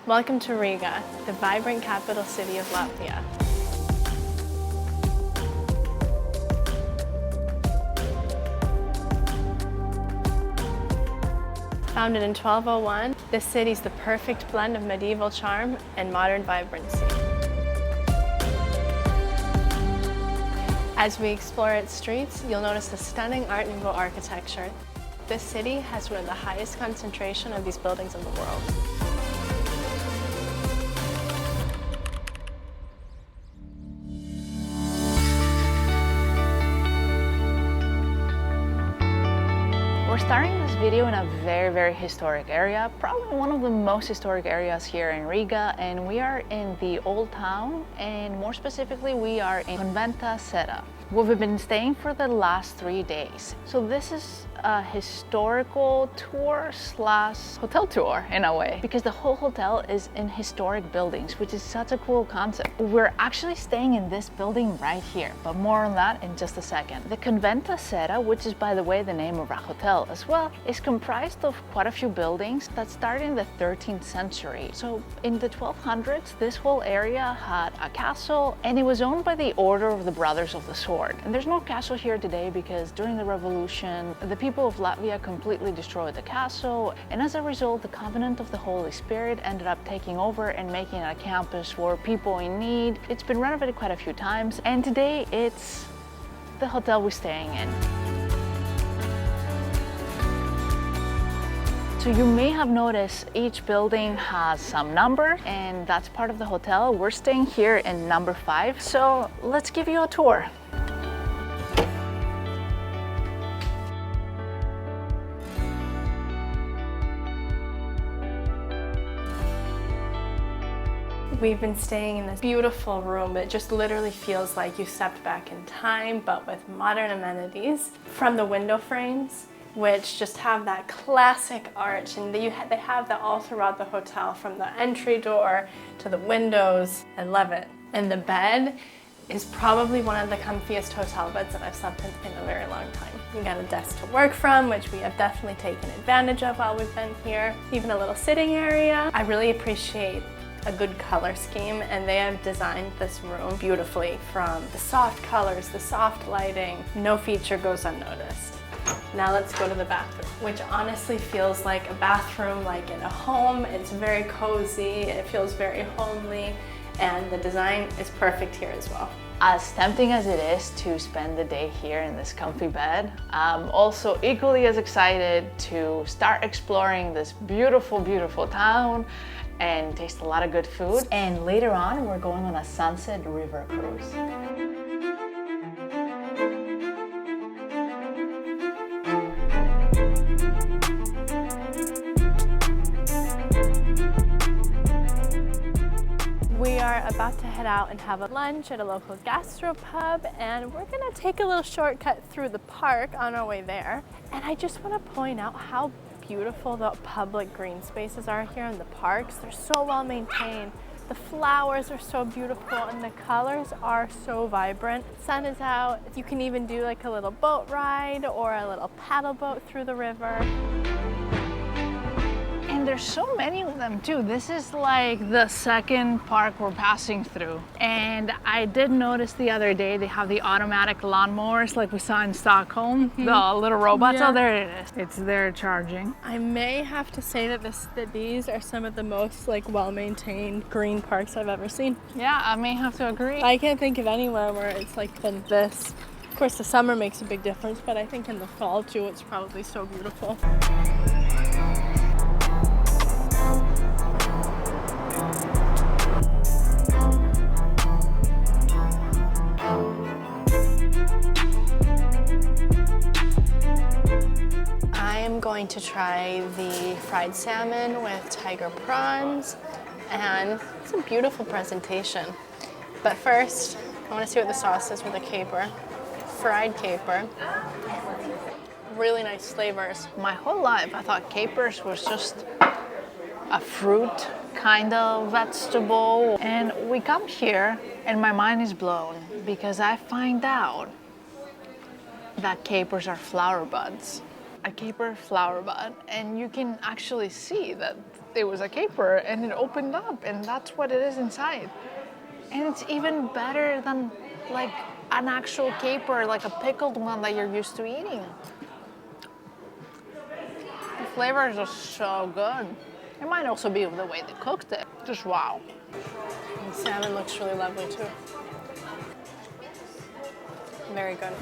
Welcome to Riga, the vibrant capital city of Latvia. Founded in 1201, this city's the perfect blend of medieval charm and modern vibrancy. As we explore its streets, you'll notice the stunning Art Nouveau architecture. This city has one of the highest concentration of these buildings in the world. We're starting this video in a very historic area, probably one of the most historic areas here in Riga, and we are in the old town, and more specifically we are in Konventa Sēta, where we've been staying for the last 3 days. So this is a historical tour slash hotel tour in a way, because the whole hotel is in historic buildings, which is such a cool concept. We're actually staying in this building right here, but more on that in just a second. The Konventa Sēta, which is by the way the name of our hotel as well, is comprised of quite a few buildings that started in the 13th century. So in the 1200s, this whole area had a castle, and it was owned by the Order of the Brothers of the Sword. And there's no castle here today because during the revolution, the people of Latvia completely destroyed the castle, and as a result, the Covenant of the Holy Spirit ended up taking over and making it a campus for people in need. It's been renovated quite a few times, and today it's the hotel we're staying in. So you may have noticed each building has some number, and that's part of the hotel. We're staying here in number 5, so let's give you a tour. We've been staying in this beautiful room that just literally feels like you stepped back in time, but with modern amenities. From the window frames, which just have that classic arch, and they have that all throughout the hotel, from the entry door to the windows. I love it. And the bed is probably one of the comfiest hotel beds that I've slept in a very long time. You got a desk to work from, which we have definitely taken advantage of while we've been here. Even a little sitting area. I really appreciate a good color scheme, and they have designed this room beautifully, from the soft colors, the soft lighting. No feature goes unnoticed. Now let's go to the bathroom, which honestly feels like a bathroom like in a home. It's very cozy, it feels very homely, and the design is perfect here as well. As tempting as it is to spend the day here in this comfy bed, I'm also equally as excited to start exploring this beautiful town and taste a lot of good food. And later on, we're going on a sunset river cruise. We are about to head out and have a lunch at a local gastropub, and we're gonna take a little shortcut through the park on our way there. And I just want to point out how beautiful the public green spaces are here in the parks. They're so well maintained. The flowers are so beautiful, and the colors are so vibrant. Sun is out. You can even do like a little boat ride or a little paddle boat through the river. And there's so many of them too. This is like the second park we're passing through. And I did notice the other day they have the automatic lawnmowers like we saw in Stockholm, the little robots. Yeah. Oh, there it is. It's there charging. I may have to say that these are some of the most like well-maintained green parks I've ever seen. Yeah, I may have to agree. I can't think of anywhere where it's like been this. Of course, the summer makes a big difference, but I think in the fall too, it's probably so beautiful. I'm going to try the fried salmon with tiger prawns, and it's a beautiful presentation. But first, I want to see what the sauce is with the caper. Fried caper. Really nice flavors. My whole life I thought capers was just a fruit kind of vegetable, and we come here and my mind is blown because I find out that capers are flower buds. A caper flower bud, and you can actually see that it was a caper and it opened up, and that's what it is inside. And it's even better than like an actual caper, like a pickled one that you're used to eating. The flavors are so good. It might also be the way they cooked it. Just wow. The salmon looks really lovely too. Very good.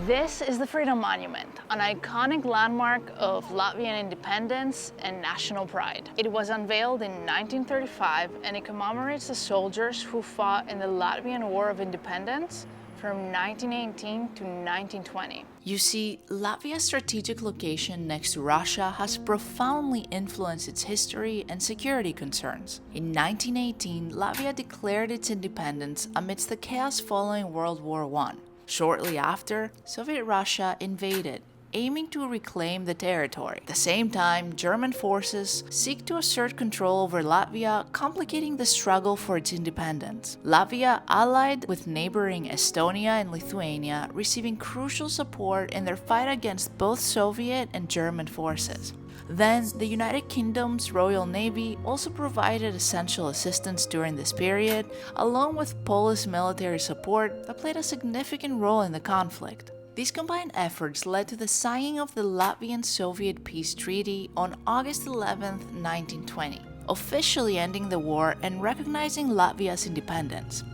This is the Freedom Monument, an iconic landmark of Latvian independence and national pride. It was unveiled in 1935 and it commemorates the soldiers who fought in the Latvian War of Independence from 1918 to 1920. You see, Latvia's strategic location next to Russia has profoundly influenced its history and security concerns. In 1918, Latvia declared its independence amidst the chaos following World War I. Shortly after, Soviet Russia invaded, aiming to reclaim the territory. At the same time, German forces seek to assert control over Latvia, complicating the struggle for its independence. Latvia allied with neighboring Estonia and Lithuania, receiving crucial support in their fight against both Soviet and German forces. Then, the United Kingdom's Royal Navy also provided essential assistance during this period, along with Polish military support that played a significant role in the conflict. These combined efforts led to the signing of the Latvian-Soviet Peace Treaty on August 11, 1920, officially ending the war and recognizing Latvia's independence.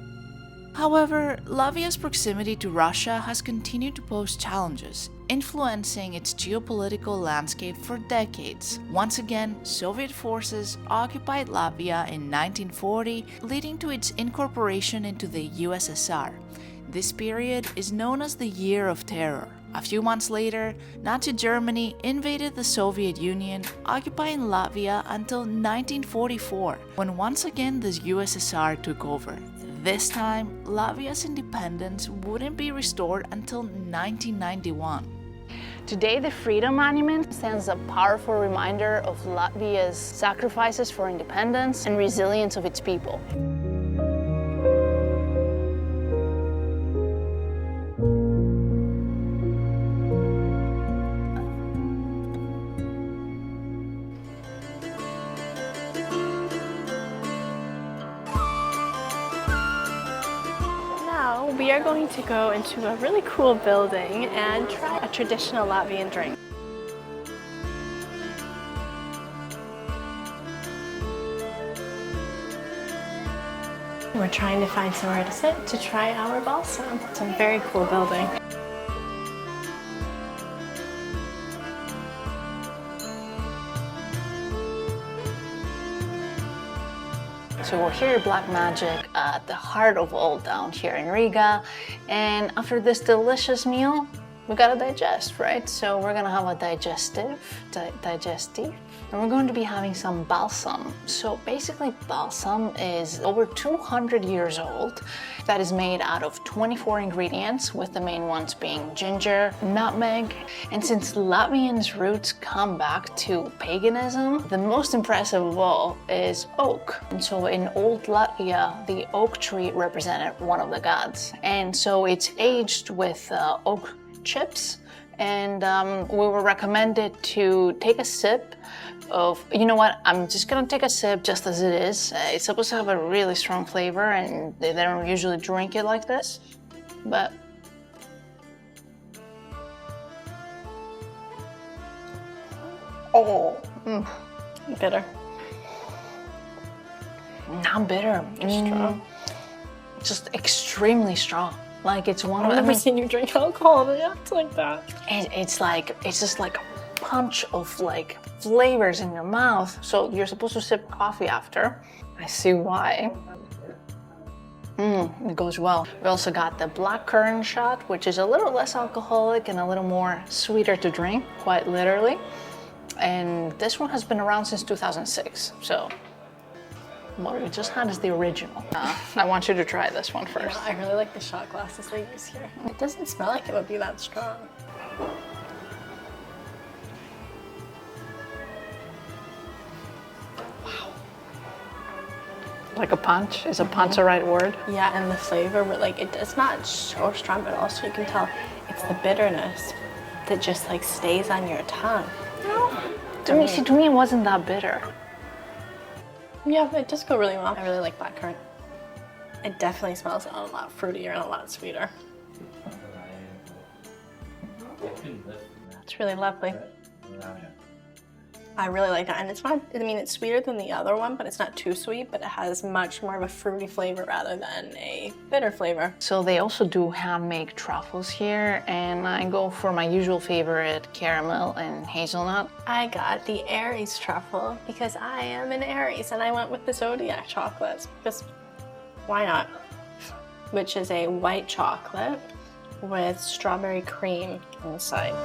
However, Latvia's proximity to Russia has continued to pose challenges, influencing its geopolitical landscape for decades. Once again, Soviet forces occupied Latvia in 1940, leading to its incorporation into the USSR. This period is known as the Year of Terror. A few months later, Nazi Germany invaded the Soviet Union, occupying Latvia until 1944, when once again the USSR took over. This time, Latvia's independence wouldn't be restored until 1991. Today, the Freedom Monument stands a powerful reminder of Latvia's sacrifices for independence and resilience of its people. We are going to go into a really cool building and try a traditional Latvian drink. We're trying to find somewhere to sit to try our balsam. It's a very cool building. So we're here at Black Magic at the heart of Old Town here in Riga, and after this delicious meal, we gotta digest, right? So we're gonna have a digestive, and we're going to be having some balsam. So basically balsam is over 200 years old. That is made out of 24 ingredients, with the main ones being ginger, nutmeg, and since Latvians' roots come back to paganism, the most impressive of all is oak. And so in old Latvia, the oak tree represented one of the gods. And so it's aged with oak chips, and we were recommended to take a sip of, you know what, I'm just gonna take a sip just as it is. It's supposed to have a really strong flavor, and they don't usually drink it like this, but Bitter. not bitter. Strong. Just extremely strong. Like it's one of I've never seen you drink alcohol and act like that. it's just like a punch of like flavors in your mouth. So you're supposed to sip coffee after. I see why. It goes well. We also got the black currant shot, which is a little less alcoholic and a little more sweeter to drink, quite literally. And this one has been around since 2006. So what we just had is the original. I want you to try this one first. I really like the shot glasses they use here. It doesn't smell like it would be that strong. Like a punch? Is a punch the right word? Yeah, and the flavor, like it does not so strong, but also you can tell it's the bitterness that just like stays on your tongue. To me, it wasn't that bitter. Yeah, it does go really well. I really like blackcurrant. It definitely smells a lot fruitier and a lot sweeter. It's really lovely. I really like that, and it's not, I mean, it's sweeter than the other one, but it's not too sweet, but it has much more of a fruity flavor rather than a bitter flavor. So they also do handmade truffles here, and I go for my usual favorite, caramel and hazelnut. I got the Aries truffle because I am an Aries, and I went with the Zodiac chocolates because why not? Which is a white chocolate with strawberry cream inside.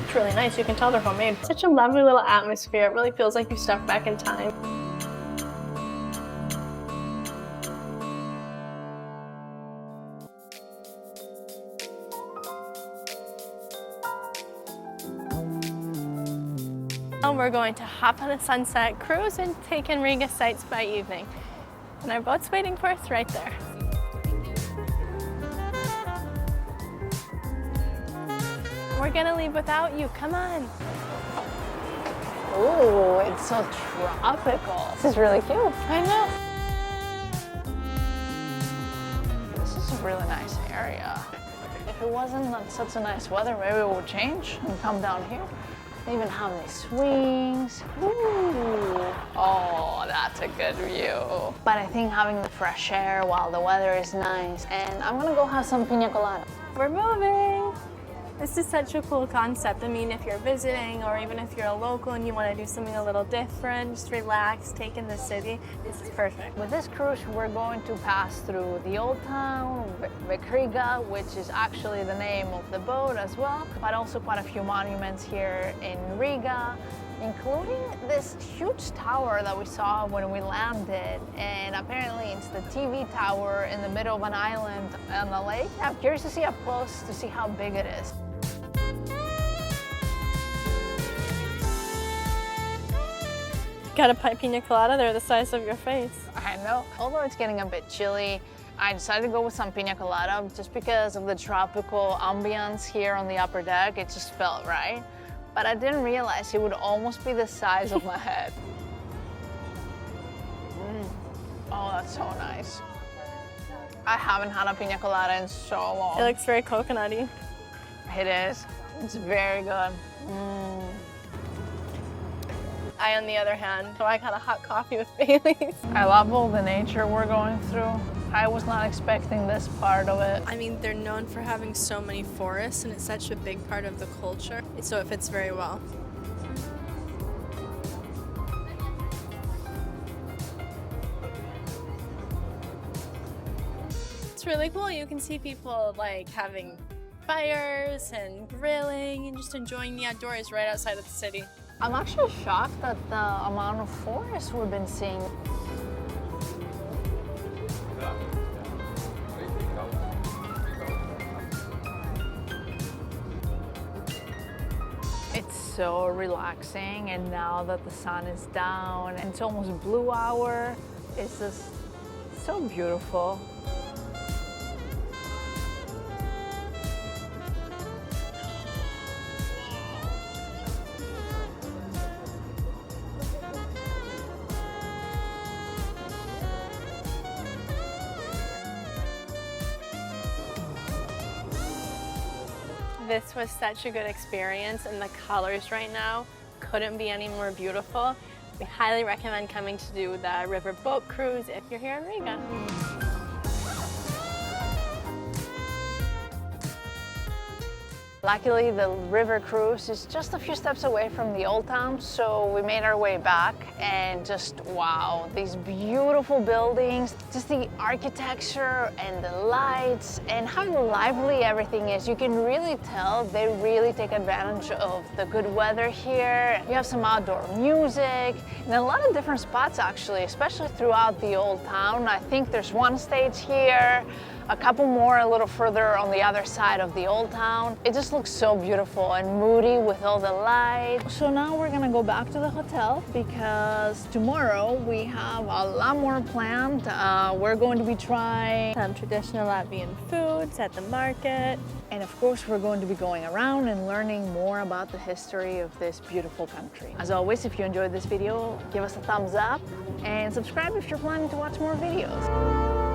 It's really nice. You can tell they're homemade. Such a lovely little atmosphere. It really feels like you stepped back in time. Now we're going to hop on a sunset cruise and take in Riga sights by evening. And our boat's waiting for us right there. We're gonna leave without you, come on. Ooh, it's so tropical. This is really cute. I know. This is a really nice area. If it wasn't such a nice weather, maybe we would change and come down here. They even have these swings. Ooh. Oh, that's a good view. But I think having the fresh air while the weather is nice, and I'm gonna go have some pina colada. We're moving. This is such a cool concept. I mean, if you're visiting or even if you're a local and you want to do something a little different, just relax, take in the city, this is perfect. With this cruise, we're going to pass through the old town, Vecrīga, which is actually the name of the boat as well, but also quite a few monuments here in Riga, including this huge tower that we saw when we landed, and apparently it's the TV tower in the middle of an island on the lake. I'm curious to see up close to see how big it is. Got a pina colada, they're the size of your face. I know. Although it's getting a bit chilly, I decided to go with some pina colada just because of the tropical ambience here on the upper deck. It just felt right. But I didn't realize it would almost be the size of my head. Oh, that's so nice. I haven't had a pina colada in so long. It looks very coconutty. It is. It's very good. I, on the other hand, so I got a hot coffee with Bailey's. I love all the nature we're going through. I was not expecting this part of it. I mean, they're known for having so many forests, and it's such a big part of the culture, so it fits very well. It's really cool. You can see people like having fires and grilling and just enjoying the outdoors right outside of the city. I'm actually shocked at the amount of forest we've been seeing. It's so relaxing, and now that the sun is down and it's almost blue hour, it's just so beautiful. This was such a good experience, and the colors right now couldn't be any more beautiful. We highly recommend coming to do the river boat cruise if you're here in Riga. Luckily, the river cruise is just a few steps away from the old town, so we made our way back and just wow, these beautiful buildings, just the architecture and the lights and how lively everything is. You can really tell they really take advantage of the good weather here. You have some outdoor music and a lot of different spots actually, especially throughout the old town. I think there's one stage here. a couple more a little further on the other side of the old town. It just looks so beautiful and moody with all the lights. So now we're gonna go back to the hotel because tomorrow we have a lot more planned. We're going to be trying Some traditional Latvian foods at the market. and of course, we're going to be going around and learning more about the history of this beautiful country. As always, if you enjoyed this video, give us a thumbs up and subscribe if you're planning to watch more videos.